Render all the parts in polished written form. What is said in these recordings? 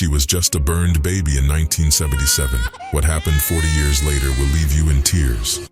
She was just a burned baby in 1977. What happened 40 years later will leave you in tears.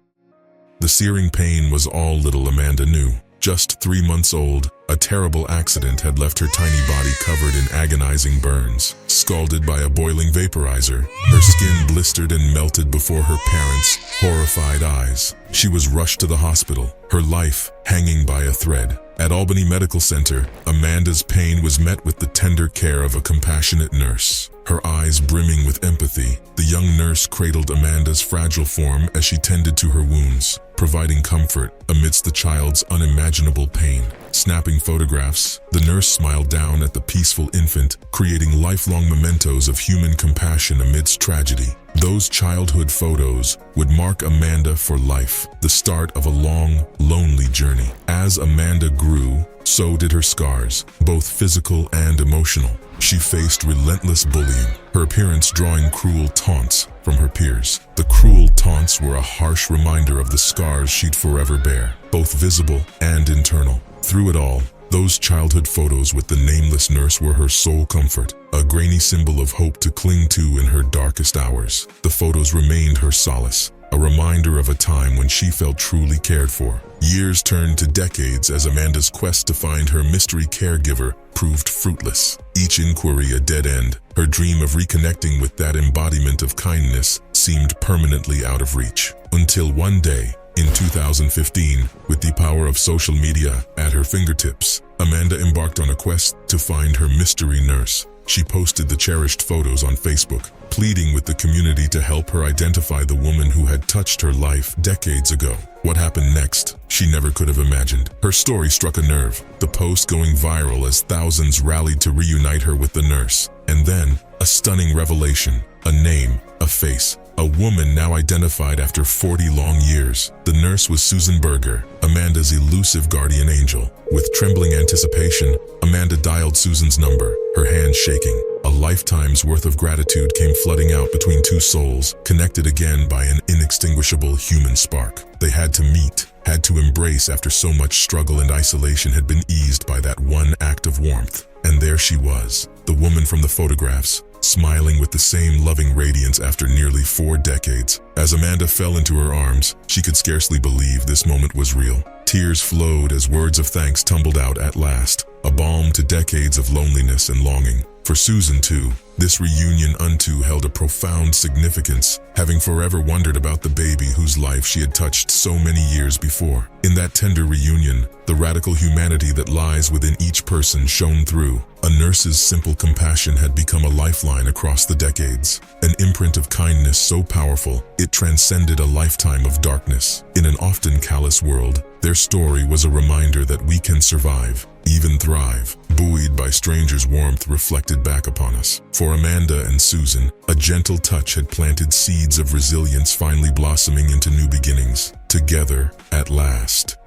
The searing pain was all little Amanda knew. Just 3 months old, a terrible accident had left her tiny body covered in agonizing burns. Scalded by a boiling vaporizer, her skin blistered and melted before her parents' horrified eyes. She was rushed to the hospital, her life hanging by a thread. At Albany Medical Center, Amanda's pain was met with the tender care of a compassionate nurse. Her eyes brimming with empathy, the young nurse cradled Amanda's fragile form as she tended to her wounds, providing comfort amidst the child's unimaginable pain. Snapping photographs, the nurse smiled down at the peaceful infant, creating lifelong mementos of human compassion amidst tragedy. Those childhood photos would mark Amanda for life, the start of a long, lonely journey. As Amanda grew, so did her scars, both physical and emotional. She faced relentless bullying, her appearance drawing cruel taunts from her peers. The cruel taunts were a harsh reminder of the scars she'd forever bear, both visible and internal. Through it all, those childhood photos with the nameless nurse were her sole comfort, a grainy symbol of hope to cling to in her darkest hours. The photos remained her solace, a reminder of a time when she felt truly cared for. Years turned to decades as Amanda's quest to find her mystery caregiver proved fruitless. Each inquiry a dead end, her dream of reconnecting with that embodiment of kindness seemed permanently out of reach. Until one day, in 2015, with the power of social media at her fingertips, Amanda embarked on a quest to find her mystery nurse. She posted the cherished photos on Facebook, pleading with the community to help her identify the woman who had touched her life decades ago. What happened next, she never could have imagined. Her story struck a nerve, the post going viral as thousands rallied to reunite her with the nurse. And then, a stunning revelation, a name, a face. A woman now identified after 40 long years. The nurse was Susan Berger, Amanda's elusive guardian angel. With trembling anticipation, Amanda dialed Susan's number, her hands shaking. A lifetime's worth of gratitude came flooding out between two souls, connected again by an inextinguishable human spark. They had to meet, had to embrace after so much struggle and isolation had been eased by that one act of warmth. And there she was, the woman from the photographs, smiling with the same loving radiance after nearly 4 decades. As Amanda fell into her arms, she could scarcely believe this moment was real. Tears flowed as words of thanks tumbled out at last, a balm to decades of loneliness and longing. For Susan, too, this reunion held a profound significance, having forever wondered about the baby whose life she had touched so many years before. In that tender reunion, the radical humanity that lies within each person shone through. A nurse's simple compassion had become a lifeline across the decades, an imprint of kindness so powerful it transcended a lifetime of darkness. In an often callous world, their story was a reminder that we can survive, even thrive, buoyed by strangers' warmth reflected back upon us. For Amanda and Susan, a gentle touch had planted seeds of resilience finally blossoming into new beginnings. Together, at last.